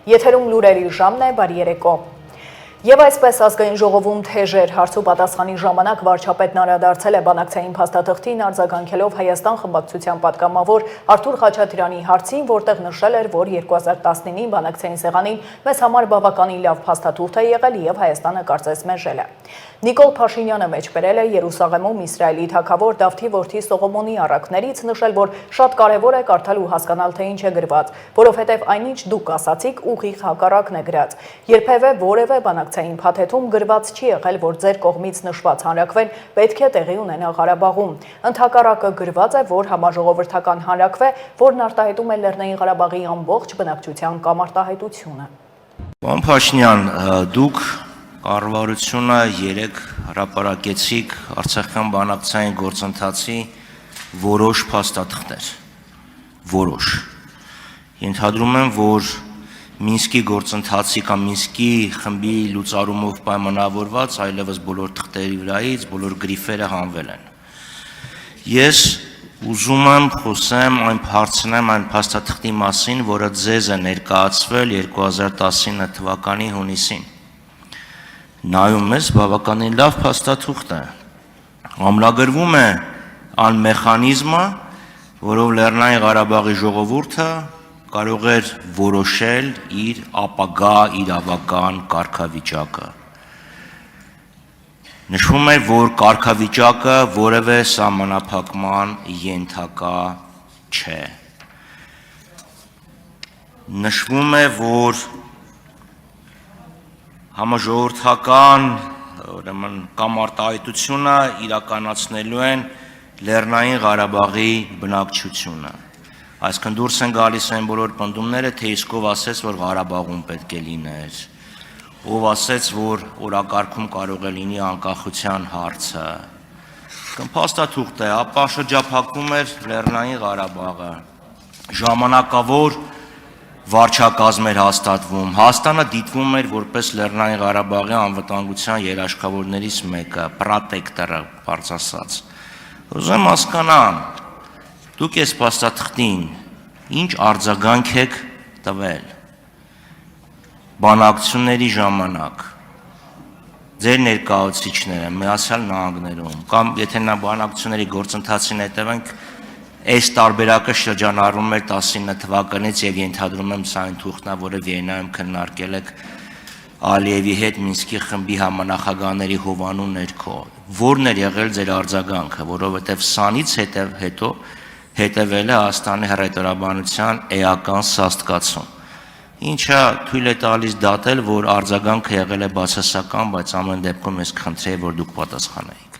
Եթերում լուրերի ժամն է, բարի երեկո։ Եվ այսպես ազգային ժողովում թեժեր հարց ու պատասխանի ժամանակ վարչապետն անդրադարձել է բանակցային փաստաթղթին արձագանքելով Հայաստան խմբակցության պատգամավոր Արթուր Խաչատրյանի հարցին, որտեղ նշել էր, որ 2019-ի բանակցային սեղանին մեզ համար բավականին լավ փաստաթուղթ է եղել եւ Հայաստանը կարծես մերժել է։ Նիկոլ Փաշինյանը մեջբերել է Երուսաղեմում Իսրայելի թագավոր Դավթի որդի Սողոմոնի առակներից, նշել, որ շատ կարևոր է կարդալ ու հասկանալ, թե ինչ է գրված, որովհետև այնինչ դուք ասացիք ուղիղ հակառակն է գրած։ Երբևէ որևէ բանակցային փաթեթում գրված չի եղել, որ ձեր կողմից նշված հանրաքվեն պետք է տեղի ունենա Ղարաբաղում։ Ընդհակառակը գրված է, որ համաժողովրդական հանրաքվե, որն արտահայտում է Լեռնային Ղարաբաղի ամբողջ բնակչության կամ արտահայտությունը։ Պարոն Փաշինյան, դուք կառավարությունը երեք հրապարակեցիք Արցախյան բանակցային գործընթացի որոշ փաստաթղթեր, որոշ։ Ենթադրում եմ, որ Մինսկի գործընթացի կամ Մինսկի խմբի լուծարումով պայմանավորված այլևս բոլոր թղթերի վրայից բոլոր գրիֆերը հանվել են։ Ես ուզում եմ խոսեմ, հարցնեմ այն փաստաթղթի մասին, որը ձեզ է ներկայացվել 2019 թվականի հունիսին։ Նայում ես, բավականին լավ փաստաթուղթ է։ Ամրագրվում է այն մեխանիզմը, որով Լեռնային Ղարաբաղի ժողովուրդը կարող էր որոշել իր ապագա իրավական կարգավիճակը։ Նշվում է, որ կարգավիճակը որևէ սահմանափակման ենթակա չէ։ Նշվում է, որ համաժողովրդական կամ արտահայտությունը իրականացնելու են Լեռնային Ղարաբաղի բնակչությունը։ Այսինքն դուրս են գալիս այն բոլոր պնդումները, թե իսկ ով ասեց, որ Ղարաբաղում պետք է լիներ, ով ասեց, որ օրակարգում կարող է լինի անկախության հարցը։ Փաստաթուղթ է, ապա շրջափակվում էր Լեռնային Ղարաբաղը, ժամանակավոր վարչակազմ էր հաստատվում, Հայաստանը դիտվում էր որպես Լեռնային Ղարաբաղի անվտանգության երաշխավորներից մեկը, պրոտեկտորը բարձ ասած։ Ուզում եմ հասկանամ, դուք այս փաստաթղթին ինչ արձագանք եք տվել բանակցությունների ժամանակ, ձեր ներկայացուցիչները Միացյալ Նահանգներում, կամ եթե նա բանակցությունների գործընթացին հետևենք, այս տարբերակը շրջանառվում էր 19 թվականից եւ ենթադրում եմ սա այն թուղթն է, որը Վիեննայում քննարկել եք Ալիևի հետ Մինսկի խմբի համանախագահների հովանու ներքո։ Որն էր եղել ձեր արձագանքը, որովհետեւ սանից հետո հետևել է Հայաստանի հռետորաբանության էական սաստկացում, ինչը թույլ է տալիս դատել, որ արձագանքը եղել է բացասական, բայց ամեն դեպքում ես կխնդրեի, որ դուք պատասխանեիք։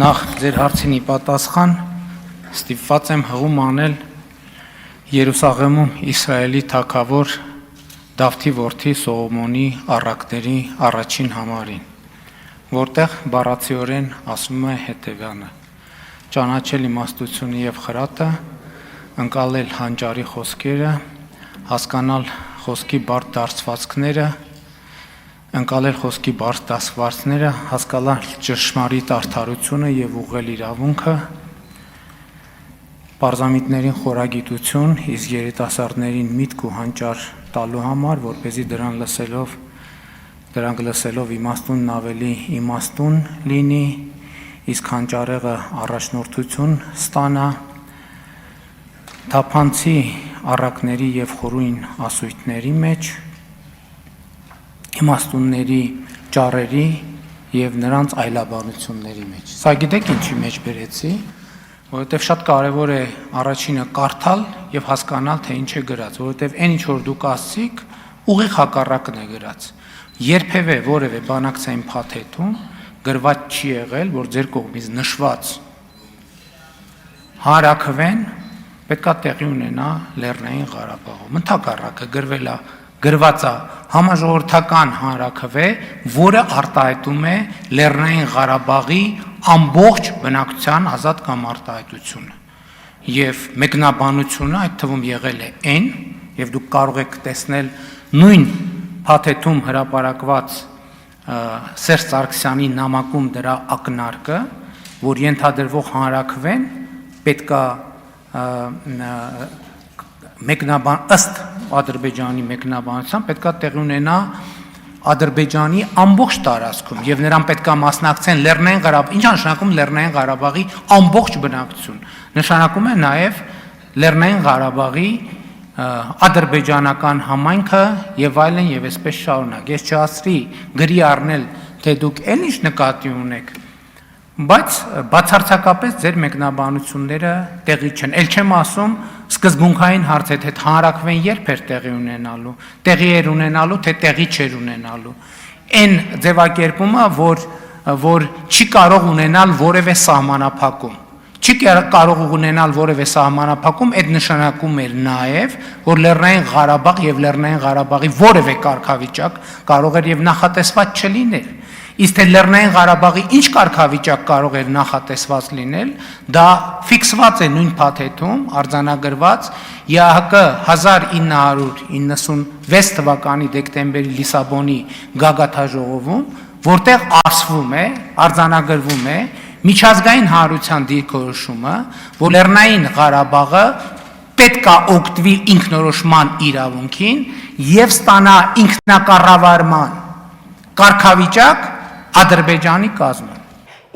Նախ ձեր հարցին ի պատասխան ստիպված եմ հղում անել Երուսաղեմում Իսրայելի թագավոր Դավթի որդի Սողոմոնի առակների առաջին համարին, որտեղ բառացիորեն ասում է հետևյալը. ճանաչել իմաստությունը եւ խրատը, ընկալել հանճարի խոսքերը, հասկանալ խոսքի բարդ դարձվածքները, ընկալել խոսքի բարդ դասվածքները, հասկանալ ճշմարիտ արդարությունը եւ ուղղել իրավունքը, պարզամիտներին խորագիտություն, իսկ երիտասարդներին միտք ու հանճար տալու համար, որպեսզի դրանք լսելով իմաստունն ավելի իմաստուն լինի, իսկ հանճարեղը առաջնորդություն ստանա, թափանցի առակների եւ խորույն ասույթների մեջ, իմաստունների ճառերի եւ նրանց այլաբանությունների մեջ։ Սա գիտեք ինչի մեջ բերեցի, որովհետեւ շատ կարեւոր է առաջինը կարդալ եւ հասկանալ, թե ինչ է գրած, որովհետեւ այն ինչ որ դուք ասցիք, ուղիղ հակառակն է գրած։ Երբևէ որևէ բանակցային փաթեթում գրված չի եղել, որ ձեր կողմից նշված հանրաքվեն պետքա տեղի ունենա Լեռնային Ղարաբաղում։ Ընդհակառակը գրված է համաժողովրդական հանրաքվե, որը արտահայտում է Լեռնային Ղարաբաղի ամբողջ բնակչության ազատ կամ արտահայտությունը։ Եվ մեկնաբանությունը այդ թվում եղել է այն, եւ դուք կարող եք տեսնել նույն փաթեթում հրապարակված Սերժ Սարգսյանի նամակում դրա ակնարկը, որ ենթադրվող հանրաքվեն պետքա ըստ Ադրբեջանի մեկնաբանությամբ պետք է տեղի ունենա Ադրբեջանի ամբողջ տարածքում եւ նրան պետք է մասնակցեն Լեռնային Ղարաբաղ, ինչ նշանակում Լեռնային Ղարաբաղի ամբողջ բնակչություն, նշանակում է նաեւ Լեռնային Ղարաբաղի ադրբեջանական համայնքը եւ այլն եւ այսպես շարունակ։ Ես չասրի գրի առնել, թե դուք այն ինչ նկատի ունեք, բայց բացարձակապես ձեր մեկնաբանությունները տեղի չեն։ Էլ չեմ ասում սկզբունքային հարց է, թե հանրակրվեն երբ էր տեղի ունենալու, տեղի էր ունենալու, թե տեղի չէր ունենալու։ Այն ձևակերպումը, որ չի կարող ունենալ որևէ սահմանափակում, չի կարող ունենալ որևէ սահմանափակում, այդ նշանակում էր նաև, որ Լեռնային Ղարաբաղ եւ Լեռնային Ղարաբաղի որևէ կարգավիճակ կարող էր եւ նախատեսված չլիներ։ Իսկ թե Լեռնային Ղարաբաղի ինչ կարգավիճակ կարող էր նախատեսված լինել, դա ֆիքսված է նույն փաթեթում, արձանագրված ԵԱՀԿ 1996 թվականի դեկտեմբերի Լիսաբոնի գագաթաժողովում, որտեղ ասվում է, արձանագրվում է միջազգային հանրության դիրքորոշումը, որ Լեռնային Ղարաբաղը պետք է օգտվի ինքնորոշման իրավունքին եւ ստանա ինքնակառավարման կարգավիճակ Ադրբեջանի կազմում։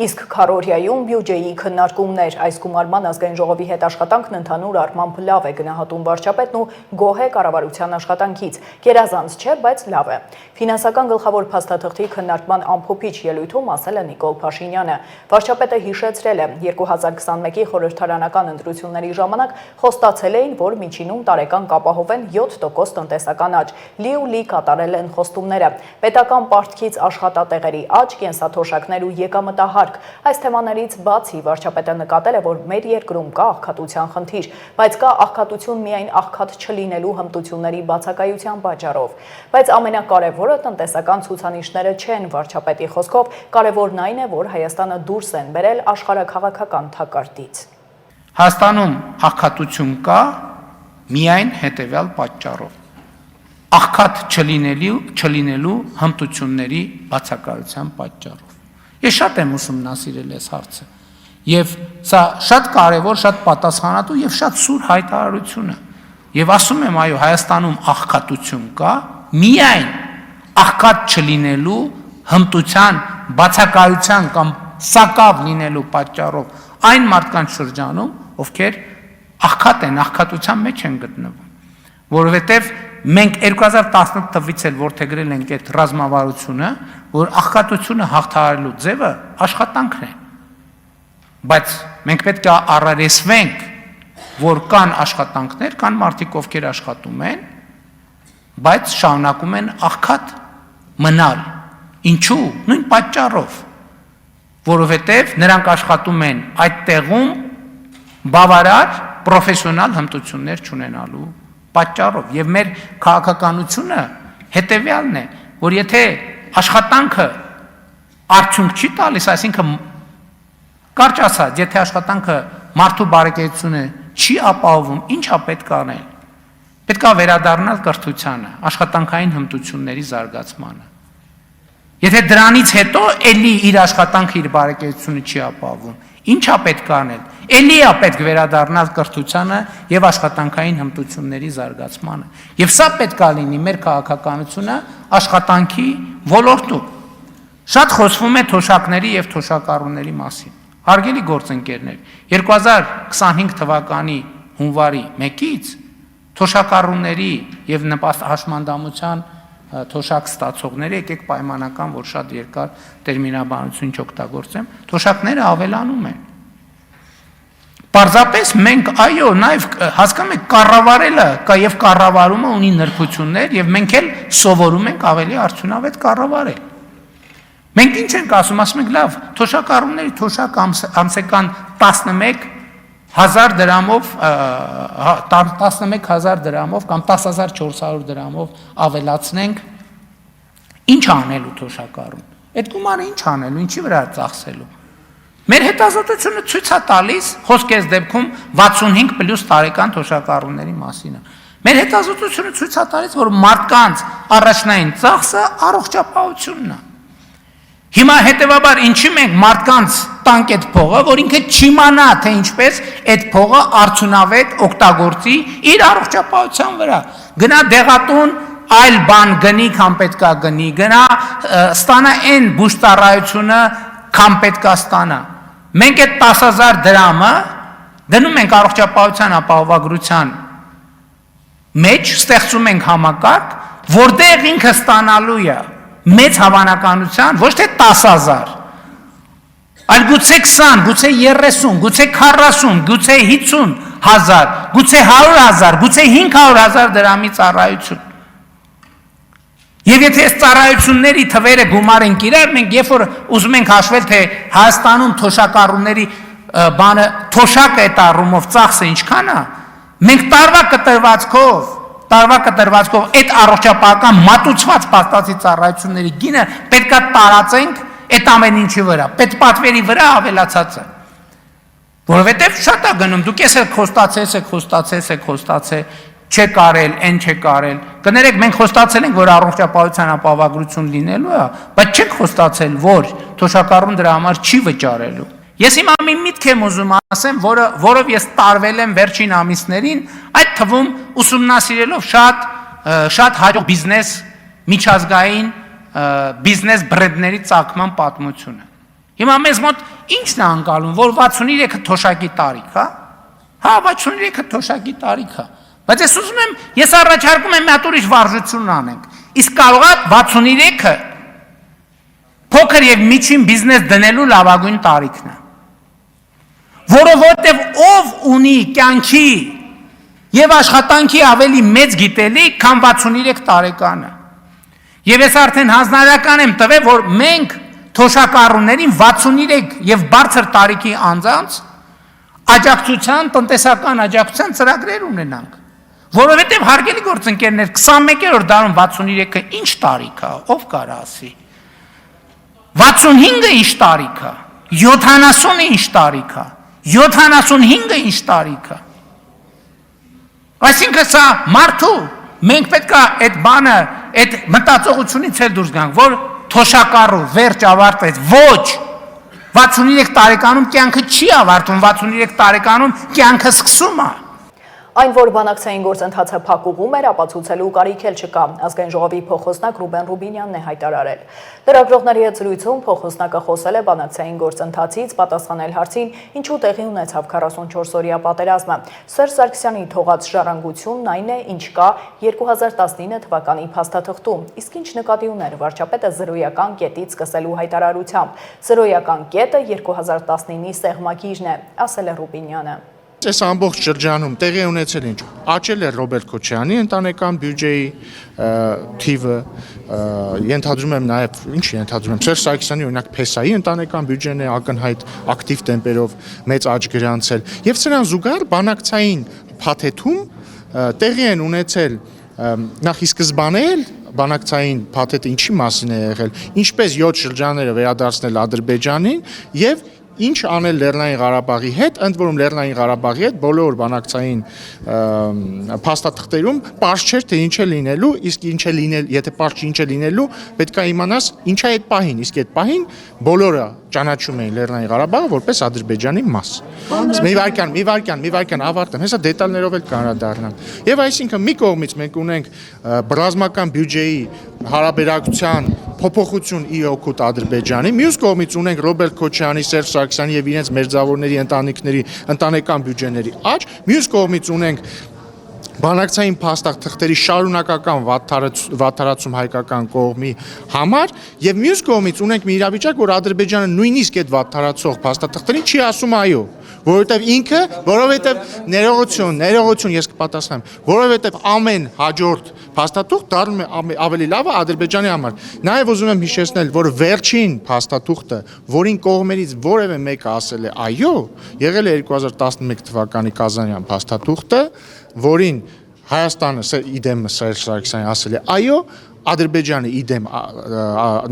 Իսկ քառօրյայում բյուջեի քննարկումներ այս գումարման ազգային ժողովի հետ աշխատանքն ընդհանուր առմամբ լավ է գնահատում վարչապետն ու գոհ է կառավարության աշխատանքից։ Գերազանց չէ, բայց լավ է։ Ֆինանսական գլխավոր փաստաթղթի քննարկման ամփոփիչ ելույթում ասել է Նիկոլ Փաշինյանը։ Վարչապետը հիշեցրել է 2021-ի խորհրդարանական ընտրությունների ժամանակ խոստացել էին, որ միջինում տարեկան կապահովեն 7% տնտեսական աճ։ Լի ու լի կատարել են խոստումները։ Պետական պարտքից աշխատատեղերի աճ, կենսաթոշակներ ու եկամտահարկ։ Այս թեմաներից բացի վարչապետը նկատել է, որ մեր երկրում կա աղքատության խնդիր, բայց կա աղքատություն միայն աղքատ չլինելու հմտությունների բացակայության պատճառով։ Բայց ամենակարևորը տնտեսական ցուցանիշները չեն, վարչապետի խոսքով, կարևորն այն է, որ Հայաստանը դուրս են բերել աշխարհաքաղաքական թակարդից։ Հայաստանում աղքատություն կա միայն հետևյալ պատճառով։ Աղքատ չլինելու հմտությունների բացակայության պատճառով։ Ես շատ եմ ուսումնասիրել այս հարցը եւ սա շատ կարեւոր, շատ պատասխանատու եւ շատ սուր հայտարարություն է։ Եվ ասում եմ, այո, Հայաստանում աղքատություն կա միայն աղքատ չլինելու հմտության բացակայության կամ սակավ լինելու պատճառով այն մարդկանց շրջանում, ովքեր աղքատ են, աղքատության մեջ են գտնվում, որովհետեւ մենք 2018 թվականից էլ որդեգրել ենք այդ ռազմավարությունը, որ աղքատությունը հաղթահարելու ձևը աշխատանքն է։ Բայց մենք պետք է առերեսվենք, որ կան աշխատանքներ, կան մարդիկ, ովքեր աշխատում են, բայց շարունակում են աղքատ մնալ։ Ինչու՞։ Նույն պատճառով, որովհետև նրանք աշխատում են այդ տեղում բավարար պրոֆեսիոնալ հմտություններ չունենալու պատճառով եւ մեր քաղաքականությունը հետեւյալն է, որ եթե աշխատանքը արդյունք չի տալիս, այսինքն կարճ ասած, եթե աշխատանքը մարդու բարեկեցությունը չի ապահովում, ինչա պետք անել։ Պետք է վերադառնալ կրթությանը, աշխատանքային հմտությունների զարգացմանը։ Եթե դրանից հետո էլի իր աշխատանքը իր բարեկեցությունը չի ապահովում, ինչա պետք անել։ Էլի է պետք վերադառնալ կրթությանը եւ աշխատանքային հմտությունների զարգացմանը։ Եվ սա պետք է լինի մեր քաղաքականությունը աշխատանքի ոլորտում։ Շատ խոսվում է թոշակների եւ թոշակառուների մասին։ Հարգելի գործընկերներ, 2025 թվականի հունվարի 1-ից թոշակառուների եւ նպաստ հաշմանդամության թոշակ ստացողները, եկեք պայմանական, որ շատ երկար տերմինաբանություն չօգտագործեմ, թոշակները ավելանում են։ Պարզապես մենք, այո, նաև հասկանում եք, կառավարելը կա եւ կառավարումը ունի նրբություններ եւ մենք էլ սովորում ենք ավելի արդյունավետ կառավարել։ Մենք ինչ ենք ասում ենք, լավ, թոշակառուների թոշակ ամսական 11,000 դրամով 11,000 դրամով կամ 10,400 դրամով ավելացնենք, ինչ անելու թոշակառուն։ Այդ գումարը ինչ անելու, ինչի վրա ծախսելու։ Մեր հետազոտությունը ցույց է տալիս, խոսքես դեպքում 65+ տարեկան թոշակառուների մասին է։ Մեր հետազոտությունը ցույց է տալիս, որ մարդկանց առաջնային ծախսը առողջապահությունն է։ Հիմա հետևաբար ինչի մենք մարդկանց տանք այդ փողը, որ ինքը չիմանա, թե ինչպես այդ փողը արդյունավետ օգտագործի իր առողջապահության վրա։ Գնա դեղատուն այլ բան գնի, քան պետքա գնի, գնա ստանա այն բուժծառայությունը, քան պետքա ստանա։ Մենք այդ 10,000 դրամը դնում ենք առողջապահության ապահովագրության մեջ, ստեղծում ենք համակարգ, որտեղ ինքը ստանալու է մեծ հավանականության ոչ թե 10,000, այլ գուցե 20, գուցե 30, գուցե 40, գուցե 50,000, գուցե 100,000, գուցե 500,000 դրամի ծառայություն։ Եվ եթե այս ծառայությունների թվերը գումարենք իրար, մենք երբ որ ուզում ենք հաշվել, թե Հայաստանում թոշակառուների բանը թոշակը այդ առումով ծախսը ինչքան է, մենք տարվա կտրվածքով այդ առողջապահական մատուցված փաստացի ծառայությունների գինը պետքա տարածենք այդ ամեն ինչի վրա, պետպատվերի վրա ավելացածը։ Որովհետև շատ է գնում, դուք ես խոստացել, չեք արել, այն չեք արել։ Կներեք, մենք խոստացել ենք, որ առողջապահության ապահովագրություն լինելու է, բայց չենք խոստացել, որ թոշակառուն դրա համար չի վճարելու։ Ես հիմա մի միտք եմ ուզում ասեմ, որով ես տարվել եմ վերջին ամիսներին, այդ թվում ուսումնասիրելով շատ հաջող բիզնես, միջազգային բիզնես բրենդների ծագման պատմությունը։ Հիմա մեզ մոտ ի՞նչն է անցալում, որ 63-ը թոշակի տարիք, հա? Հա, 63-ը թոշակի տարիք է։ Բայց ես ուզում եմ, ես առաջարկում եմ մի հատ ուրիշ վարժություն անենք։ Իսկ կարող է 63-ը փոքր եւ միջին բիզնես դնելու լավագույն տարիքն է։ Որովհետև ով ունի կյանքի եւ աշխատանքի ավելի մեծ գիտելիք, քան 63 տարեկանը։ Եվ ես արդեն հանձնարարական եմ տվել, որ մենք թոշակառուներին 63 եւ բարձր տարիքի անձանց աջակցության, տնտեսական աջակցության ծրագրեր ունենանք։ Որովհետև հարգելի գործընկերներ, 21-րդ դարում 63-ը ինչ տարիք է, ով կարա ասի։ 65-ը ինչ տարիք է, 70-ը ինչ տարիք է, 75-ը ինչ տարիք է։ Այսինքն սա մարդու, մենք պետք է այդ բանը, այդ մտածողությունից էլ դուրս գանք, որ թոշակառու վերջ ավարտվեց, ոչ, 63 տարեկանում կյանքը չի ավարտում, 63 տարեկանում կյանքը սկսում է։ Այն, որ բանակցային գործընթացը փակուղում էր, ապացուցելու կարիք էլ չկա, ազգային ժողովի փոխոսնակ Ռուբեն Ռուբինյանն է հայտարարել։ Լրագրողների հետ զրույցում փոխոսնակը խոսել է բանակցային գործընթացից, պատասխանել հարցին, ինչու տեղի ունեցավ 44-օրյա պատերազմը։ Սերժ Սարգսյանի թողած ժառանգությունն այն է, ինչ կա 2019 թվականի փաստաթղթում, իսկ ինչ նկատի ուներ վարչապետը զրոյական կետից սկսելու հայտարարությամբ։ Զրոյական կետը 2019-ի սեղմագիրն է, ասել է Ռուբինյանը։ Այս ամբողջ շրջանում տեղի ունեցել ինչ աճել է Ռոբերտ Քոչարյանի ընտանեկան բյուջեի թիվը, ենթադրում եմ նաև Սերժ Սարգսյանի օրինակ Փեսայի ընտանեկան բյուջեն է ակնհայտ ակտիվ տեմպերով մեծ աճ գրանցել եւ սրան զուգահեռ բանակցային փաթեթում տեղի են ունեցել նախ ի սկզբանե բանակցային փաթեթը ինչի մասին է եղել, ինչպես 7 շրջանները վերադարձնել Ադրբեջանին եւ ինչ անել Լեռնային Ղարաբաղի հետ, ընդ որում Լեռնային Ղարաբաղի հետ բոլոր բանակցային փաստաթղթերում պարզ չէր թե ինչ է լինելու, իսկ ինչ է լինել, եթե պարզ չի ինչ է լինելու, պետք է իմանաս ինչ է այդ պահին, իսկ այդ պահին բոլորը ճանաչում էին Լեռնային Ղարաբաղը որպես Ադրբեջանի մաս։ Մի վայրկյան ավարտեմ, հեսա դետալներով էլ կանրադառնամ։ Եվ այսինքն մի կողմից մենք ունենք ռազմական բյուջեի հարաբերակցության փոփոխություն իր օգուտ Ադրբեջանի, մյուս կողմից ունենք Ռոբերտ Քոչարյանի, Սերժ Սարգսյանի եւ իրենց մերձավորների ընտանիքների ընտանեկան բյուջեների աճ, մյուս կողմից ունենք բանակցային փաստաթղթերի շարունակական վատթարացում հայկական կողմի համար եւ մյուս կողմից ունենք մի իրավիճակ, որ Ադրբեջանը նույնիսկ այդ վատթարացող փաստաթղթերին չի ասում այո, որովհետեւ ինքը, ներողություն ես կպատասխանեմ, որովհետեւ ամեն հաջորդ փաստաթուղթ դառնում է ավելի լավը Ադրբեջանի համար։ Նաեւ ուզում եմ հիշեցնել, որ վերջին փաստաթուղթը, որին կողմերից որևէ մեկը ասել է այո, եղել է 2011 թվականի Կազանյան փաստաթուղթը, որին Հայաստանը իդեմ Սերժ Սարգսյանը ասել է այո, Ադրբեջանը իդեմ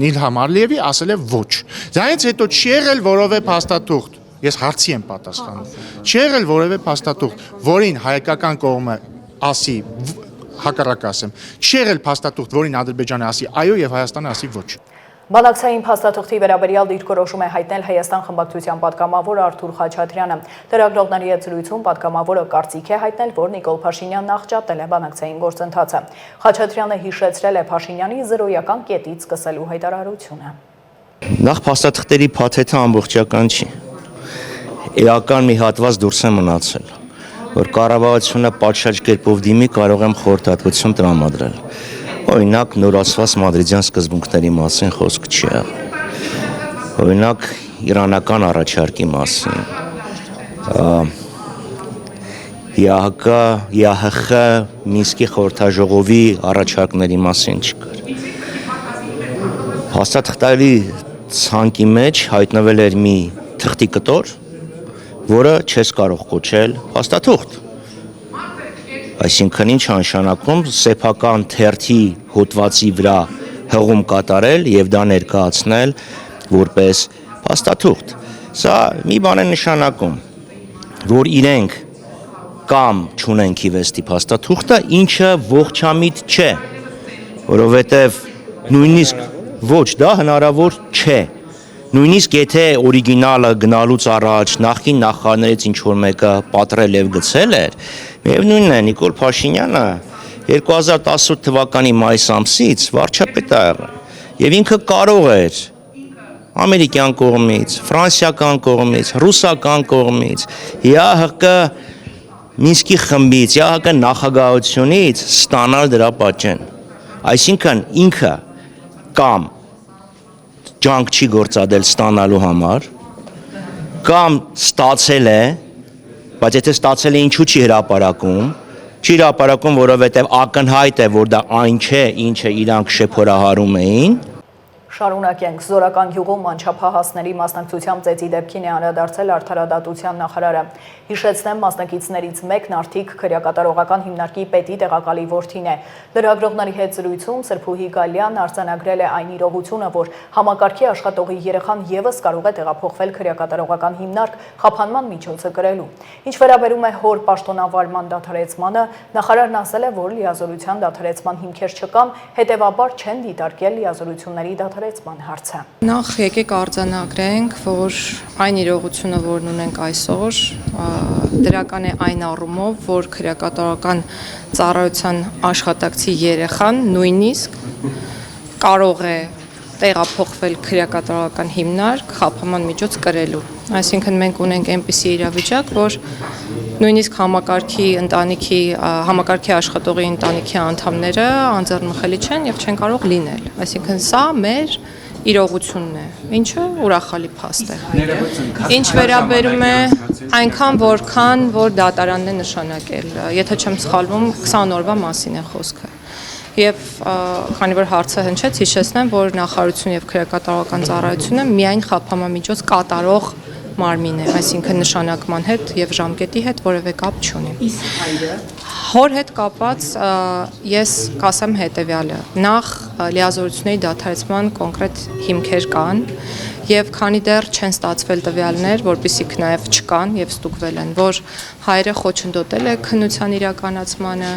Իլհամ Ալիևի ասել է ոչ։ Դրանից հետո չի եղել որևէ փաստաթուղթ, ես հարցի եմ պատասխանում, չի եղել որևէ փաստաթուղթ, որին հայկական կողմը ասի հակառակ ասեմ, չի եղել փաստաթուղթ, որին Ադրբեջանը ասի այո եւ Հայաստանը ասի ոչ։ Բանակցային փաստաթղթի վերաբերյալ դիրքորոշում է հայտնել Հայաստան խմբակցության պատգամավոր Արթուր Խաչատրյանը։ Լրագրողների հետ զրույցում պատգամավորը կարծիք է հայտնել, որ Նիկոլ Փաշինյանն աղճատել է բանակցային գործընթացը։ Խաչատրյանը հիշեցրել է Փաշինյանի զրոյական կետից սկսելու հայտարարությունը։ Նախ փաստաթղթերի փաթեթը ամբողջական չի։ Էական մի հատված դուրս է մնացել, որ կառավարությունը պատշաճ կերպով դիմի, կարող եմ խորհրդատվություն տրամադրել։ Օրինակ նորացված մադրիդյան սկզբունքների մասին խոսք չի եղել։ Օրինակ իրանական առաջարկի մասին։ ՀՀ Մինսկի խորհրդաժողովի առաջարկների մասին չկար։ Փաստաթղթերի ցանկի մեջ հայտնվել էր մի թղթի կտոր, որը չես կարող կոչել փաստաթուղթ։ Այսինքն ինչ նշանակում սեփական թերթի հոդվածի վրա հղում կատարել եւ դա ներկայացնել որպես փաստաթուղթ։ Սա մի բան է նշանակում, որ իրենք կամ չունեն քիվեստի փաստաթուղթը, ինչը ողջամիտ չէ, որովհետեւ նույնիսկ ոչ դա հնարավոր չէ։ Նույնիսկ եթե օրիգինալը գնալուց առաջ նախկին նախարարներից ինչ որ մեկը պատրել եւ գցել էր, միևնույնն է Նիկոլ Փաշինյանը 2018 թվականի մայիս ամսից վարչապետ է եղել եւ ինքը կարող էր ամերիկյան կողմից, ֆրանսիական կողմից, ռուսական կողմից, ՀՀԿ Մինսկի խմբից, ՀՀԿ նախագահությունից ստանալ դրա պատճեն։ Այսինքն ինքը կամ ջանք չի գործադել ստանալու համար, կամ ստացել է, բայց եթե ստացել է ինչու չի հրապարակում, որովհետև ակնհայտ է, որ դա այն չէ, ինչը իրանք շեփորահարում էին։ Շարունակենք, Զորական գյուղում անչափահասների մասնակցությամբ ծեծի դեպքին է անդրադարձել Արդարադատության նախարարը։ Հիշեցնեմ, մասնակիցներից մեկն արդիկ քրեակատարողական հիմնարկի պետի տեղակալի որդին է։ Լրագրողների հետ զրույցում Սրփուհի Գալյանն արձանագրել է այն իրողությունը, որ համակարգի աշխատողի երեխան եւս կարող է տեղափոխվել քրեակատարողական հիմնարկ խափանման միջոցը կրելու։ Ինչ վերաբերում է հոր պաշտոնավարման դադարեցմանը, նախարարն ասել է, որ լիազորության դադարեցման հիմքեր չկան, հետեւաբար չեն դիտարկել լիազորությունների դադարեցման հարցը։ Նախ եկեք արձանագրենք, որ այն իրողությունը, որն ունենք այսօր, դրական է այն առումով, որ քրեակատարողական ծառայության աշխատակցի երեխան նույնիսկ կարող է տեղափոխվել քրեակատարողական հիմնարկ խափանման միջոց կրելու։ Այսինքն մենք ունենք այնպիսի իրավիճակ, որ նույնիսկ համակարգի աշխատողի ընտանիքի անդամները անձեռնմխելի չեն եւ չեն կարող լինել։ Այսինքն սա մեր իրողությունն է, ինչը ուրախալի փաստ է։ Ինչ վերաբերում է այնքան որքան որ դատարանն է նշանակել, եթե չեմ սխալվում, 20 օրվա մասին է խոսքը։ Եվ քանի որ հարցը հնչեց, հիշեցնեմ, որ նախարարությունը եւ քրեակատարողական ծառայությունը միայն խափանամիջոց կատարող մարմին է, այսինքն նշանակման հետ եւ ժամկետի հետ որևէ կապ չունի։ Հոր հետ կապված ես կասեմ հետեւյալը. նախ լիազորությունների դադարեցման կոնկրետ հիմքեր կան եւ քանի դեռ չեն ստացվել տվյալներ, որպիսիք նաեւ չկան եւ ստուգվել են, որ հայրը խոչընդոտել է քննության իրականացմանը,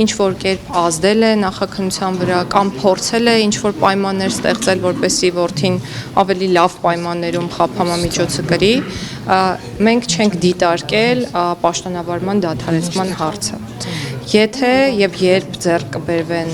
ինչ որ կերպ ազդել է նախաքննության վրա կամ փորձել է ինչ որ պայմաններ ստեղծել, որպեսզի որդին ավելի լավ պայմաններում խափանամիջոցը կրի, մենք չենք դիտարկել պաշտոնավարման դադարեցման հարցը։ Եթե եւ երբ ձեռք կբերվեն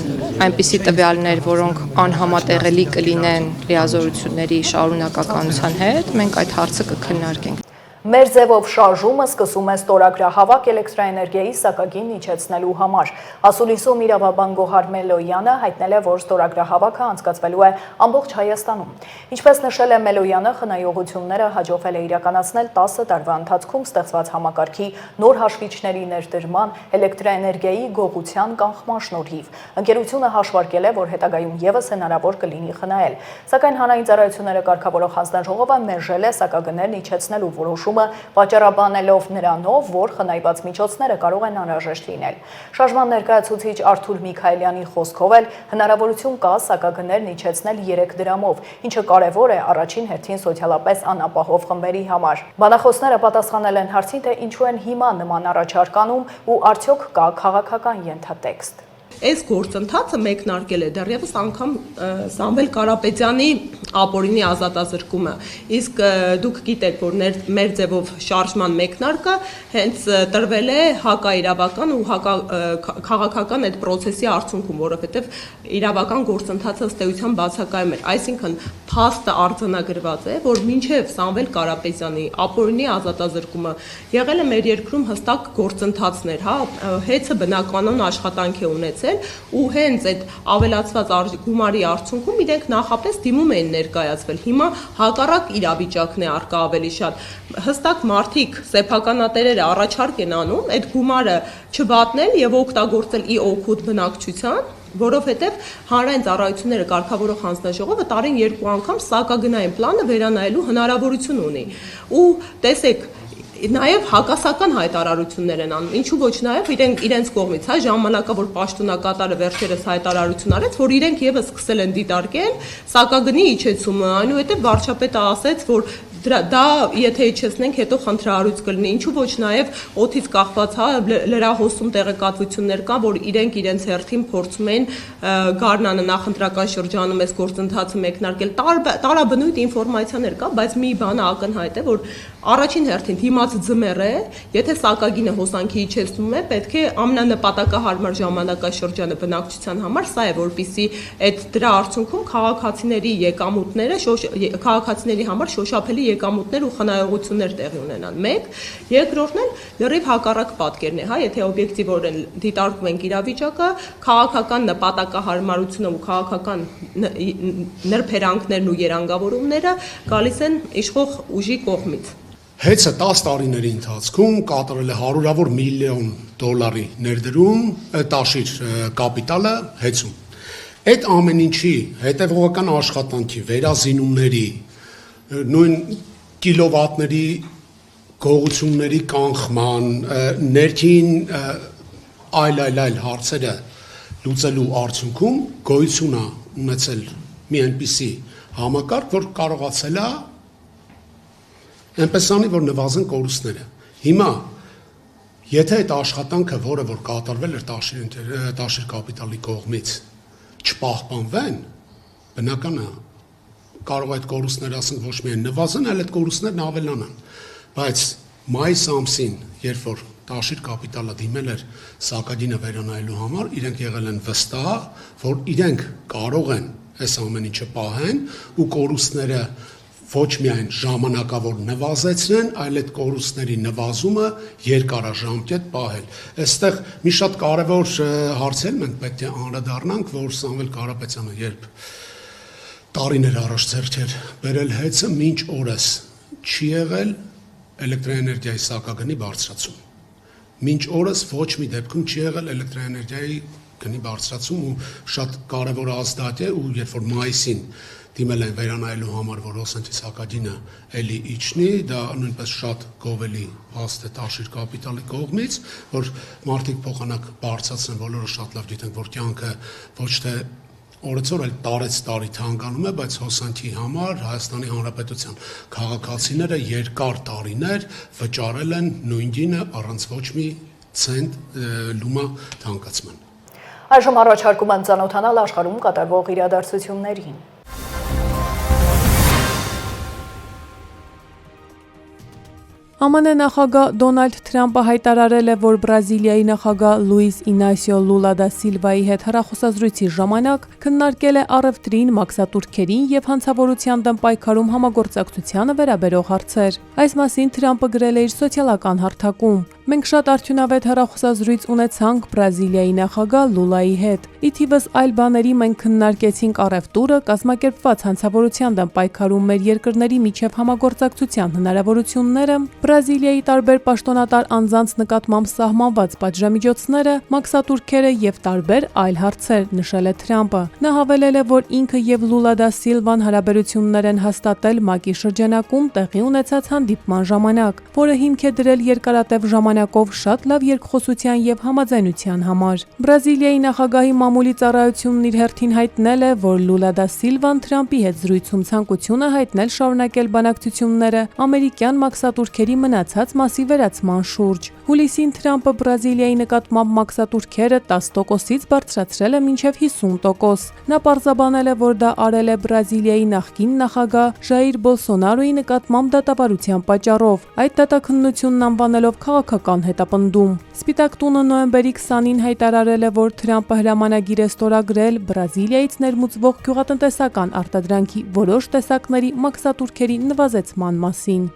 այնպիսի տվյալներ, որոնք անհամատեղելի կլինեն լիազորությունների շարունակականության հետ, մենք այդ հարցը կքննարկենք։ Մեր ձևով շարժումը սկսում է ստորագրահավաք էլեկտրաէներգիայի սակագին իջեցնելու համար։ Ասուլիսում իրավաբան Գոհար Մելոյանը հայտնել է, որ ստորագրահավաքը անցկացվելու է ամբողջ Հայաստանում։ Ինչպես նշել է Մելոյանը, խնայողությունները հաջողվել է իրականացնել 10 տարվա ընթացքում ստեղծված համակարգի նոր հաշվիչների ներդրման, էլեկտրաէներգիայի գողության կանխման շնորհիվ։ Ընկերությունը հաշվարկել է, որ հետագայում եւս հնարավոր կլինի խնայել։ Սակայն հանրային ծառայությունները կարգավորող հանձնաժողովը մերժել է սակագներն իջեցնելու որոշումը, պատճառաբանելով նրանով, որ խնայված միջոցները կարող են անհրաժեշտ լինել։ Շարժման ներկայացուցիչ Արթուր Միքայելյանի խոսքով էլ հնարավորություն կա սակագներն իջեցնել 3 դրամով, ինչը կարևոր է առաջին հերթին սոցիալապես անապահով խմբերի համար։ Բանախոսները պատասխանել են հարցին, թե ինչու են հիմա նման առաջարկ անում ու արդյոք կա քաղաքական ենթատեքստ։ Այս գործընթացը մեկնարկել է դեռևս անգամ Սամվել Կարապետյանի ապօրինի ազատազրկումը, իսկ դուք գիտեք, որ մեր ձևով շարժման մեկնարկը հենց տրվել է հակաիրավական ու քաղաքական այդ process-ի արդյունքում, որովհետև իրավական գործընթացը ըստ էության բացակայում էր, այսինքն փաստը արձանագրված է, որ մինչև Սամվել Կարապետյանի ապօրինի ազատազրկումը եղել է մեր երկրում հստակ գործընթացներ, հա, հեծը բնականon աշխատանք է ունեցել ու հենց այդ ավելացված գումարի արդյունքում իրենք նախապես դիմում են ներկայացվել։ Հիմա հակառակ իրավիճակն է առկա ավելի շատ։ Հստակ մարդիկ, սեփականատերերը առաջարկ են անում այդ գումարը չվատնել եւ օգտագործել ի օգուտ բնակչության, որովհետև հանրային ծառայությունները կարգավորող հանձնաժողովը տարին 2 անգամ սակագնային պլանը վերանայելու հնարավորություն ունի։ Ու տեսեք, նաև հակասական հայտարարություններ են անում, ինչու ոչ նաև իրենց կողմից, հա, ժամանակավոր պաշտոնակատարը վերջերս հայտարարություն արեց, որ իրենք եւս սկսել են դիտարկել սակագնի իջեցումը, այնուհետև վարչապետը ասեց, որ դա եթե իջեցնենք, հետո խնդրահարույց կլինի, ինչու ոչ նաև օդից կախված, հա, լրահոսում տեղեկատվություններ կա, որ իրենք իրենց հերթին փորձում են Գառնանը նախընտրական շրջանում այս գործընթացը մեկնարկել, տարաբնույթ ինֆորմացիաներ կա, բայց մի բանը ակնհայտ է, որ առաջին հերթին դիմաց ձմեռ է, եթե սակագինը հոսանքի իջեցնում է, պետք է ամենանպատակահարմար ժամանակաշրջանը բնակչության համար սա է, որպեսզի այդ դրա արդյունքում քաղաքացիների եկամուտները, քաղաքացիների համար շոշափելի եկամուտներ ու խնայողություններ տեղի ունենան։ Մեկ, երկրորդն էլ լրիվ հակառակ պատկերն է, հա, եթե օբյեկտիվորեն դիտարկում ենք իրավիճակը, քաղաքական նպատակահարմարությունը ու քաղաքական նրբերանգներն ու երանգավորումները գալիս են իշխող ուժի կողմից։ Հեծը 10 տարիների ընթացքում կատարել է հարյուրավոր միլիոն դոլարի ներդրում, տաշիր կապիտալը հեծում։ Այդ ամեն ինչի հետևողական աշխատանքի, վերազինումների, նույն կիլովատների գողությունների կանխման, ներքին այլ հարցերը լուծելու արդյունքում գոյություն է ունեցել մի այնպիսի համակարգ, որ կարողացել է այնպես անի, որ նվազեն կորուստները։ Հիմա, եթե այդ աշխատանքը, որը որ կատարվել էր տաշիր կապիտալի կողմից, չպահպանվեն, բնական է, կարող այդ կորուստները ասենք ոչ միայն նվազեն, այլ այդ կորուստներն ավելանան։ Բայց մայիս ամսին, երբ որ տաշիր կապիտալը դիմել էր սակագինը վերանայելու համար, իրենք եղել են վստահ, որ իրենք կարող են այս ամեն ինչը պահեն ու կորուստները ոչ միայն ժամանակավոր նվազեցնեն, այլ այդ կորուստների նվազումը երկարաժամկետ պահել։ Այստեղ մի շատ կարևոր հարցեր մենք պետք է անդրադառնանք, որ Սամվել Կարապետյանը երբ տարիներ առաջ ձեռք էր բերել հեծը, մինչ օրս չի եղել էլեկտրաէներգիայի սակագնի բարձրացում։ Մինչ օրս ոչ մի դեպքում չի եղել էլեկտրաէներգիայի գնի բարձրացում ու շատ կարևոր ազդակ է ու երբ որ մայիսին դիմել են վերանայելու համար, որ հոսանքի սակագինը էլի իջնի, դա նույնպես շատ գովելի հաստ է տաշիր կապիտալի կողմից, որ մարդիկ փոխանակ բարձրացնեն, բոլորը շատ լավ գիտենք, որ կյանքը ոչ թե օրեցօր այլ տարեցտարի թանկանում է, բայց հոսանքի համար Հայաստանի Հանրապետության քաղաքացիները երկար տարիներ վճարել են նույն գինը առանց ոչ մի ցենտ լումա թանկացման։ Այժմ առաջարկում եմ ծանոթանալ աշխարհում կատարվող իրադարձություններին։ ԱՄՆ նախագահ Դոնալդ Թրամփը հայտարարել է, որ Բրազիլիայի նախագահ Լուիս Ինասիո Լուլա դա Սիլվայի հետ հեռախոսազրույցի ժամանակ քննարկել է առևտրին, մաքսատուրքերին եւ հանցավորության դեմ պայքարում համագործակցությանը վերաբերող հարցեր։ Այս մասին Թրամփը գրել է իր սոցիալական հարթակում։ Մենք շատ արդյունավետ հեռախոսազրույց ունեցանք Բրազիլիայի նախագահ Լուլայի հետ։ Ի թիվս այլ բաների մենք քննարկեցինք առևտուրը, կազմակերպված հանցավորության դեմ պայքարում մեր երկրների միջև համագործակցության հնարավորությունները, Բրազիլիայի տարբեր պաշտոնատար անձանց նկատմամբ սահմանված պատժամիջոցները, մաքսատուրքերը եւ տարբեր այլ հարցեր, նշել է Թրամփը։ Նա հավելել է, որ ինքը եւ Լուլա դա Սիլվան հարաբերություններ են հաստատել ՄԱԿ-ի շրջանակում տեղի ունեցած հանդիպման ժամանակ, որը հիմք է դրել երկարատև ժամանակով շատ լավ երկխոսության եւ համաձայնության համար։ Բրազիլիայի նախագահի մամուլի ծառայությունն իր հերթին հայտնել է, որ Լուլա դա Սիլվան Թրամփի հետ զրույցում ցանկություն է հայտնել շարունակել բանակցությունները ամերիկյան մաքսատուրքերի մնացած մասի վերացման շուրջ։ Հուլիսին Թրամփը Բրազիլիայի նկատմամբ մաքսատուրքերը 10%-ից բարձրացրել է մինչև 50%։ Նա պարզաբանել է, որ դա արել է Բրազիլիայի նախկին նախագահ Ժաիր Բոլսոնարոյի նկատմամբ դատավարության պատճառով, այդ դատաքննությունն անվանելով քաղաքական հետապնդում։ Սպիտակ տունը նոյեմբերի 20-ին հայտարարել է, որ Թրամփը հրամանագիր է ստորագրել Բրազիլիայից ներմուծվող գյուղատնտեսական արտադրանքի որոշ տեսակների մաքսատուրքերի նվազեցման մասին։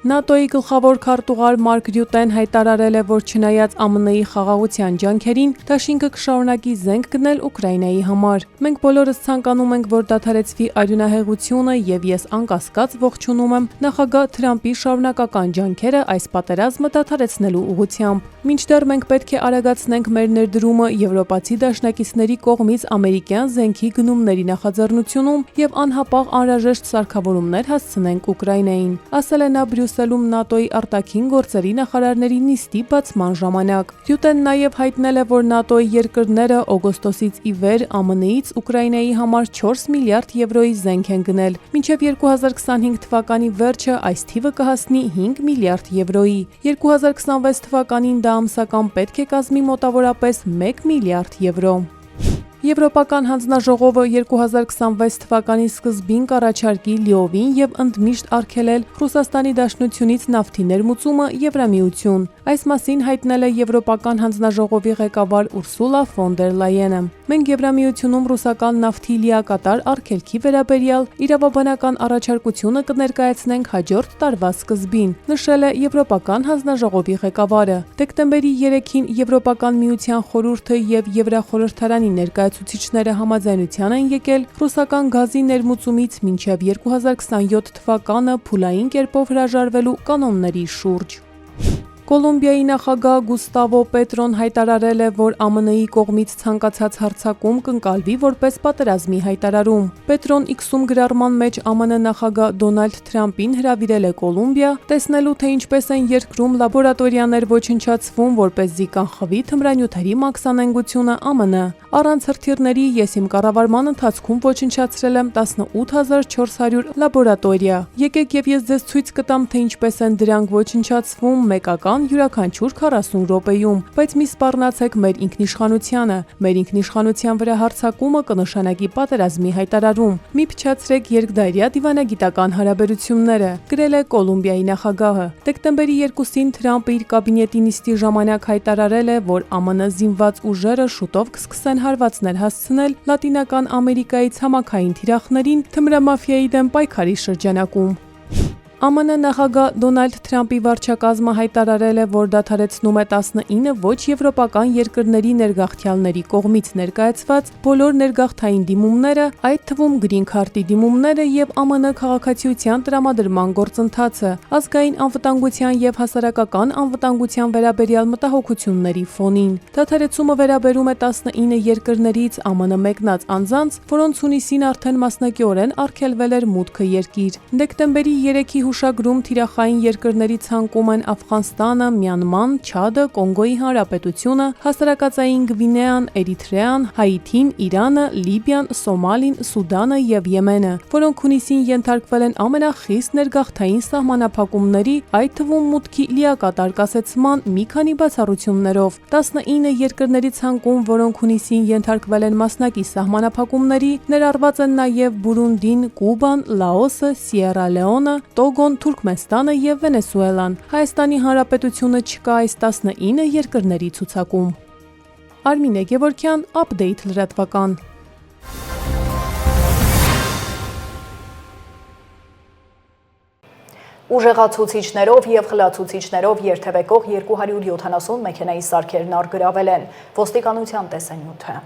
ՆԱՏՕ-ի գլխավոր քարտուղար Մարկ Ռյուտեն հայտարարել է, որ չնայած ԱՄՆ-ի խաղաղության ջանքերին, դաշինքը կշարունակի զենք գնել Ուկրաինայի համար։ Մենք բոլորս ցանկանում ենք, որ դադարեցվի արյունահեղությունը, եւ ես անկասկած ողջունում եմ նախագահ Թրամփի շարունակական ջանքերը այս պատերազմը դադարեցնելու ուղղությամբ։ Մինչդեռ մենք պետք է արագացնենք մեր ներդրումը եվրոպացի դաշնակիցների կողմից ամերիկյան զենքի գնումների նախաձեռնությունում եւ անհապաղ անհրաժեշտ սարքավորումներ հասցնենք Ուկրաինային, ասել է նա Բրյուսելում ՆԱՏՕ-ի արտաքին գործերի նախարարների նիստի բացման ժամանակ։ Ռյուտեն նաև հայտնել է, որ ՆԱՏՕ-ի երկրները օգոստոսից ի վեր ԱՄՆ-ից Ուկրաինայի համար 4 միլիարդ եվրոյի զենք են գնել։ Մինչև 2025 թվականի վերջը այս թիվը կհասնի 5 միլիարդ եվրոյի։ 2026 թվականին դա ամսական պետք է կազմի մոտավորապես 1 միլիարդ եվրո։ Եվրոպական հանձնաժողովը 2026 թվականի սկզբին կառաջարկի լիովին եւ ընդմիշտ արգելել Ռուսաստանի Դաշնությունից նավթի ներմուծումը Եվրամիություն։ Այս մասին հայտնել է Եվրոպական հանձնաժողովի ղեկավար Ուրսուլա ֆոն դեր Լայենը։ Մենք Եվրամիությունում ռուսական նավթի լիակատար արգելքի վերաբերյալ իրավաբանական առաջարկությունը կներկայացնենք հաջորդ տարվա սկզբին, նշել է Եվրոպական հանձնաժողովի ղեկավարը։ Դեկտեմբերի 3-ին Եվրոպական միության խորհուրդը եւ Եվրախորհրդարանի ներկայացուցիչները համաձայնության են եկել ռուսական գազի ներմուծումից մինչև 2027 թվականը փուլային կերպով հրաժարվելու կանոնների շուրջ։ Կոլումբիայի նախագահ Գուստավո Պետրոն հայտարարել է, որ ԱՄՆ-ի կողմից ցանկացած հարձակում կընկալվի որպես պատերազմի հայտարարում։ Պետրոն X-ում գրառման մեջ ԱՄՆ նախագահ Դոնալդ Թրամփին հրավիրել է Կոլումբիա, տեսնելու թե ինչպես են երկրում լաբորատորիաներ ոչնչացվում, որպեսզի կանխվի թմրանյութերի մաքսանենգությունը ԱՄՆ։ Առանց հրթիռների ես իմ կառավարման ընթացքում ոչնչացրել եմ 18400 լաբորատորիա։ Եկեք եւ ես ձեզ ցույց կտամ, թե ինչպես են դրանք ոչնչացվում մեկական յուրաքանչյուր 40 րոպեում, բայց մի սպառնացեք մեր ինքնիշխանությանը, մեր ինքնիշխանության վրա հարձակումը կնշանակի պատերազմի հայտարարում։ Մի փչացրեք երկդայրյա դիվանագիտական հարաբերությունները, գրել է Կոլումբիայի նախագահը։ Դեկտեմբերի 2-ին Թրամփը իր կաբինետի նիստի ժամանակ հայտարարել է, որ ԱՄՆ զինված ուժերը շուտով կսկսեն հարվածներ հասցնել Լատինական Ամերիկայի ցամաքային թիրախներին թմրամաֆիայի դեմ պայքարի շրջանակում։ ԱՄՆ նախագահ Դոնալդ Թրամփի վարչակազմը հայտարարել է, որ դադարեցնում է 19 ոչ եվրոպական երկրների ներգաղթյալների կողմից ներկայացված բոլոր ներգաղթային դիմումները, այդ թվում գրին քարտի դիմումները եւ ԱՄՆ քաղաքացիության տրամադրման գործընթացը, ազգային անվտանգության եւ հասարակական անվտանգության վերաբերյալ մտահոգությունների ֆոնին։ Դադարեցումը վերաբերում է 19 երկրներից ԱՄՆ մեկնած անձանց, որոնց հունիսին արդեն մասնակիորեն արգելվել էր մուտքը երկիր։ Դեկտեմբերի 3-ի հուշագրում թիրախային երկրների ցանկում են Աֆղանստանը, Մյանման, Չադը, Կոնգոյի Հանրապետությունը, Հասարակածային Գվինեան, Էրիթրեան, Հայիթին, Իրանը, Լիբիան, Սոմալին, Սուդանը եւ Եմենը, որոնք հունիսին ենթարկվել են ամենախիստ ներգաղթային սահմանափակումների, այդ թվում մուտքի լիակատար կասեցման մի քանի բացառություններով։ 19 երկրների ցանկում, որոնք հունիսին ենթարկվել են մասնակի սահմանափակումների, ներառված են նաեւ Բուրունդին, Կուբան, Լաոսը, Սիերա Լեոնը, Տոգոն, Թուրքմենստանը եւ Վենեսուելան։ Հայաստանի Հանրապետությունը չկա այս 19 երկրների ցուցակում։ Արմինե Գևորգյան, Update լրատվական։ Ուժեղացուցիչներով եւ խլացուցիչներով երթևեկող 270 մեքենայի սարքերն արգրավել են։ Ոստիկանության տեսանյութը։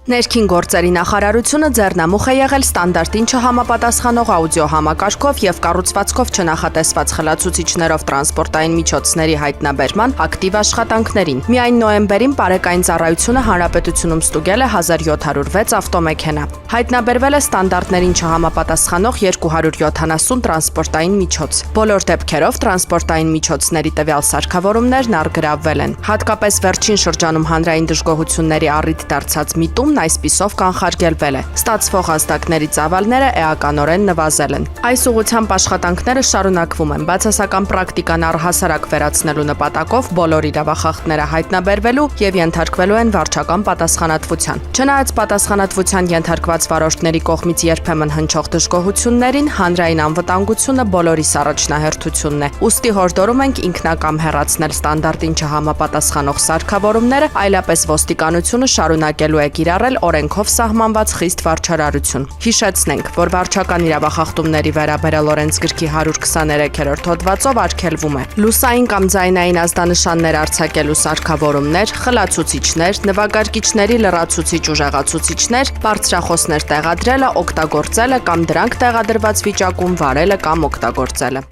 Ներքին գործերի նախարարությունը ձեռնամուխ է եղել ստանդարտին չհամապատասխանող աուդիո համակարգով եւ կառուցվածքով չնախատեսված խլացուցիչներով տրանսպորտային միջոցների հայտնաբերման ակտիվ աշխատանքներին։ Միայն նոյեմբերին Պարեկային ծառայությունը հանրապետությունում ստուգել է 1706 ավտոմեքենա։ Հայտնաբերվել է ստանդարտներին չհամապատասխանող 270 տրանսպորտային միջոց։ Բոլոր դեպքերով տրանսպորտային միջոցների տվյալ սարքավորումներն արգրավվել են։ Հատկապես վերջին շրջանում հանրային դժգոհությունների առիթ դարձած միտում շրջանում այսպիսով կանխարգելվել է։ Ստացվող ազդակների ծավալները էականորեն նվազել են։ Այս ուղղությամբ աշխատանքները շարունակվում են, բացասական պրակտիկան առհասարակ վերացնելու նպատակով բոլոր իրավախախտները հայտնաբերվելու եւ ենթարկվելու են վարչական պատասխանատվության։ Չնայած պատասխանատվության ենթարկված վարորդների կողմից երբեմն հնչող դժգոհություններին, հանրային անվտանգությունը բոլորիս առաջնահերթությունն է։ Ուստի հորդորում ենք ինքնակամ հեռացնել ստանդարտին չհամապատասխանող սարքավորումները, այլապես ոստիկանությունը շարունակելու է կիրառել օրենքով սահմանված խիստ վարչարարություն։ Հիշեցնենք, որ վարչական իրավախախտումների վերաբերյալ օրենսգրքի 123-րդ հոդվածով արգելվում է լուսային կամ ձայնային ազդանշաններ արձակելու սարքավորումներ, խլացուցիչներ, նվագարկիչների լրացուցիչ ուժեղացուցիչներ, բարձրախոսներ տեղադրելը, օգտագործելը կամ դրանք տեղադրված վիճակում վարելը կամ օգտագործելը։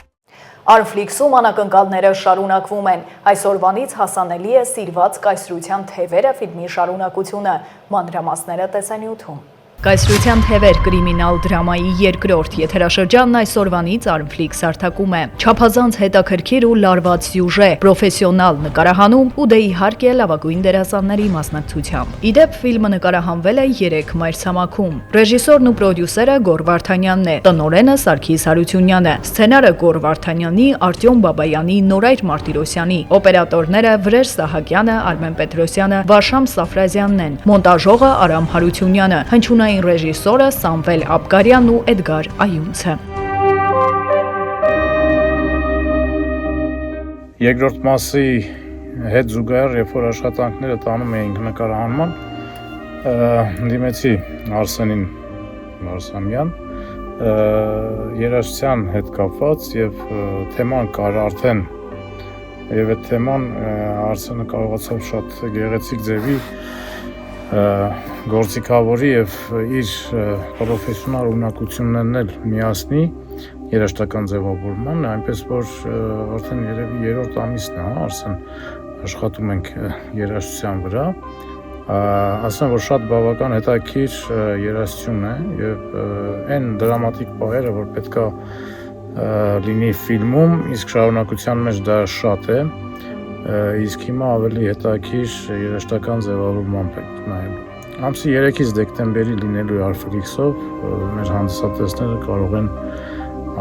Արմֆլիքսում անակնկալները շարունակվում են։ Այսօրվանից հասանելի է սիրված կայսրության թևերը ֆիլմի շարունակությունը։ Մանրամասները տեսանյութում։ Կայսրության թևեր կրիմինալ դրամայի երկրորդ եթերաշրջանն այսօրվանից Armflix արտակում է։ Չափազանց հետաքրքիր ու լարված սյուժե, պրոֆեսիոնալ նկարահանում ու դե իհարկե լավագույն դերասանների մասնակցությամբ։ Իդեպ ֆիլմը նկարահանվել է 3 մայրցամաքում։ Ռեժիսորն ու պրոդյուսերը Գոր Վարդանյանն է, տնօրենը Սարգիս Հարությունյանը, սցենարը Գոր Վարդանյանի, Արտյոմ Բաբայանի, Նորայր Մարտիրոսյանի, օպերատորները Վրեժ Սահակյանը, Արմեն Պետրոսյանը, Վարշամ Սաֆրազյանն են, մոնտաժողը Արամ Հարությունյանը, հնչյունային ռեժիսորը Սամվել Աբգարյանն ու Էդգար Այունցը։ Երկրորդ մասի հետ զուգահեռ, երբ որ աշխատանքները տանում էինք նկարահանման, դիմեցի Արսենին Վարսամյան, երաժշտության հետ կապված եւ թեման կար արդեն եւ այդ թեման Արսենը կարողացավ շատ գեղեցիկ ձևի գործիքավորի եւ իր պրոֆեսիոնալ ունակություններն էլ միացնի երաժշտական ձևավորման, այնպես որ արդեն երևի 3-րդ ամիսն է, Արսեն, աշխատում ենք երաժշտության վրա, ասեմ, որ շատ բավական հետաքրքիր երաժշտություն է եւ այն դրամատիկ պահերը, որ պետքա լինի ֆիլմում, իսկ շարունակության մեջ դա շատ է, իսկ հիմա ավելի հետաքրքիր երաժշտական ձևավորման պետք նայելու։ Ամսի 3-ից դեկտեմբերի լինելու է Armflix-ով, մեր հանդիսատեսները կարող են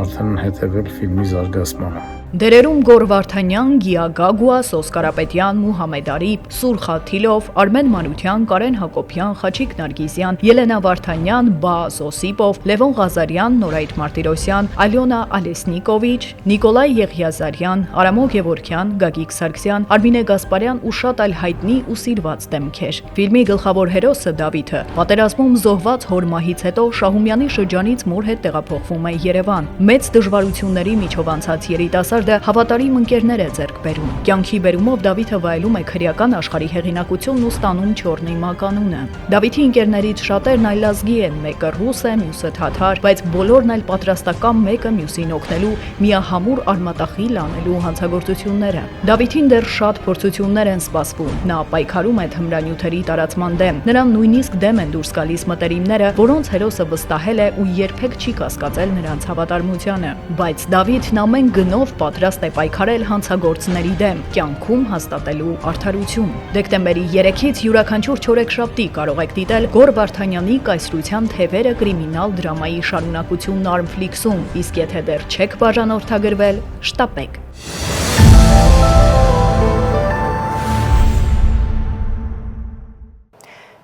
արդեն հետևել ֆիլմի զարգացմանը։ Դերերում Գոր Վարդանյան, Գիա Գագուաս, Օսկարապետյան, Մուհամեդ Արիփ, Սուր Խաթիլով, Արմեն Մանուկյան, Կարեն Հակոբյան, Խաչիկ Նարգիզյան, Ելենա Վարդանյան, Բազ Օսիպով, Լևոն Ղազարյան, Նորայր Մարտիրոսյան, Ալյոնա Ալեսնիկովիչ, Նիկոլայ Եղիազարյան, Արամո Գևորգյան, Գագիկ Սարգսյան, Արմինե Գասպարյան ու շատ այլ հայտնի ու սիրված դեմքեր։ Ֆիլմի գլխավոր հերոսը Դավիթը պատերազմում զոհված հոր մահից հետո Շահումյանի շրջանից մոր հետ տեղափոխվում է Երևան։ Մեծ դժվարությունների միջով անցած երիտասարդը հավատարիմ ընկերներ է ձեռք բերում։ Կյանքի բերումով Դավիթը վայելում է քրեական աշխարհի հեղինակությունն ու ստանում չորնի մականունը։ Դավիթի ընկերներից շատերն այլազգի են, մեկը ռուս է, մյուսը թաթար, բայց բոլորն այլ պատրաստական մեկը մյուսին օգնելու, միահամուռ արմատախիլ անելու հանցագործությունները։ Դավիթին դեռ շատ փորձություններ են սպասվում։ Նա պայքարում է թմրանյութերի տարածման դեմ։ Նրան նույնիսկ դեմ են դուրս գալիս մտերիմները, որոնց հերոսը վստահել է ու երբեք չի կասկածել նրանց հավատարմությանը։ Բայց Դավիթն ամեն գնով պատրաստ է պայքարել հանցագործների դեմ, կյանքում հաստատելու արդարություն։ Դեկտեմբերի 3-ից յուրաքանչյուր չորեքշաբթի կարող եք դիտել Գոր Վարդանյանի Կայսրության թևերը կրիմինալ դրամայի շարունակությունն Armflix-ում, իսկ եթե դեռ չեք բաժանորդագրվել, շտապեք։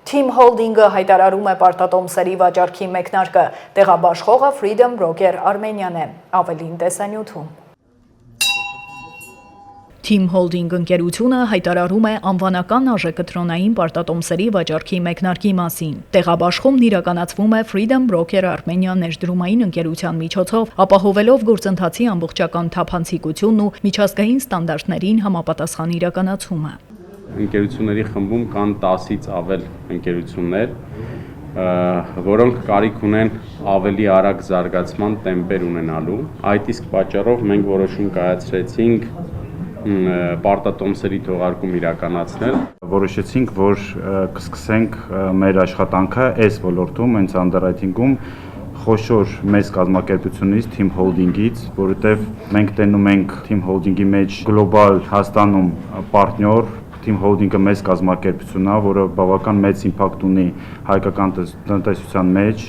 Team Holding-ը հայտարարում է պարտատոմսերի վաճառքի մեկնարկը, տեղաբաշխողը Freedom Broker Armenian է, ավելին տեսանյութում։ Team Holding ընկերությունը հայտարարում է անվանական արժեքտրոնային պարտատոմսերի վաճառքի մեկնարկի մասին։ Տեղաբաշխումն իրականացվում է Freedom Broker Armenian ներդրումային ընկերության միջոցով, ապահովելով գործընթացի ամբողջական թափանցիկությունն ու միջազգային ստանդարտներին համապատասխան իրականացումը։ Ընկերությունների խմբում կան 10-ից ավել ընկերություններ, որոնք կարիք ունեն ավելի արագ զարգացման տեմպեր ունենալու։ Այդ իսկ պատճառով մենք որոշում կայացրեցինք պարտատոմսերի թողարկում իրականացնել։ Որոշեցինք, որ կսկսենք մեր աշխատանքը այս ոլորտում, հենց underwriting-ում խոշոր մեծ կազմակերպությունից Team Holding-ից, որովհետև մենք տենում ենք Team Holding-ի մեջ գլոբալ Հայաստանում պարտներ, Team Holding-ը մեծ կազմակերպություն է, որը բավական մեծ իմպակտ ունի հայկական տնտեսության մեջ,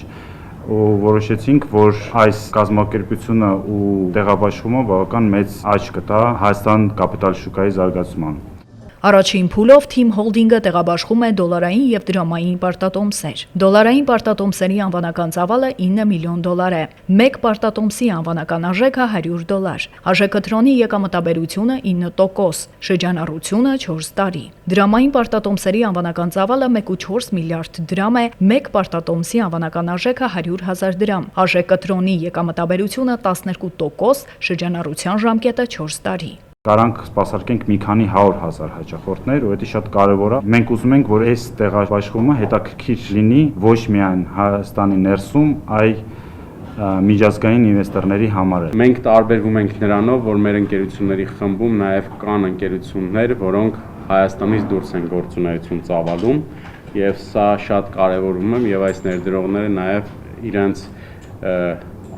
ու որոշեցինք, որ այս կազմակերպությունը ու տեղաբաշխումը բավական մեծ աճ կտա Հայաստան կապիտալ շուկայի զարգացման։ Առաջին փուլով Team Holding-ը տեղաբաշխում է դոլարային եւ դրամային պարտատոմսեր։ Դոլարային պարտատոմսերի անվանական ծավալը $9 միլիոն է։ Մեկ պարտատոմսի անվանական արժեքը $100։ Արժեքթրոնի եկամտաբերությունը 9%, շրջանառությունը 4 տարի։ Դրամային պարտատոմսերի անվանական ծավալը 1.4 միլիարդ դրամ է, մեկ պարտատոմսի անվանական արժեքը 100,000 դրամ։ Արժեքթրոնի եկամտաբերությունը 12%, շրջանառության ժամկետը 4 տարի։ Կարանք սպասարկենք մի քանի 100,000 հաճախորդներ, ու դա շատ կարևոր է։ Մենք ուզում ենք, որ այս տեղաբաշխումը հետաքրքիր լինի ոչ միայն Հայաստանի ներսում, այլ միջազգային ինվեստորների համար։ Մենք տարբերվում ենք նրանով, որ մեր ընկերությունների խմբում նաև կան ընկերություններ, որոնք Հայաստանից դուրս են գործունեություն ծավալում, եւ սա շատ կարևորում եմ, եւ այս ներդրողները նաև իրենց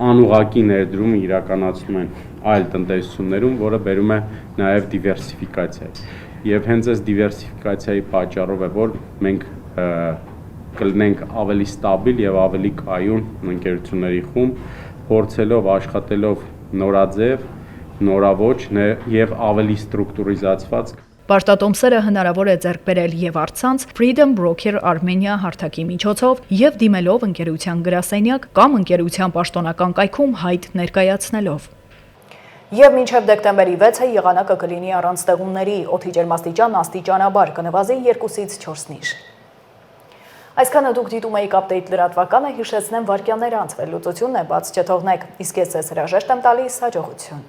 անուղղակի ներդրումը իրականացնում են այլ տնտեսություններում, որը բերում է նաև դիվերսիֆիկացիա։ Եվ հենց այս դիվերսիֆիկացիայի պատճառով է, որ մենք կլինենք ավելի ստաբիլ եւ ավելի կայուն ընկերությունների խումբ, փորձելով աշխատելով նորաձև, նորաոճ եւ ավելի ստրուկտուրիզացված։ Պարտատոմսերը հնարավոր է ձեռք բերել եւ առցանց Freedom Broker Armenia հարթակի միջոցով եւ դիմելով ընկերության գրասենյակ կամ ընկերության պաշտոնական կայքում հայտ ներկայացնելով։ Եվ մինչև դեկտեմբերի 6-ը եղանակը կլինի առանց ստեղումների, օդի ջերմաստիճանն աստիճանաբար կնվազի 2-ից 4 Այսքանը դուք դիտում եք Update լրատվականը, հիշեցնեմ վայրկյաններ անց վերլուծությունն է, բաց չթողնեք, իսկ ես ձեզ հրաժեշտ եմ տալիս, հաջողություն։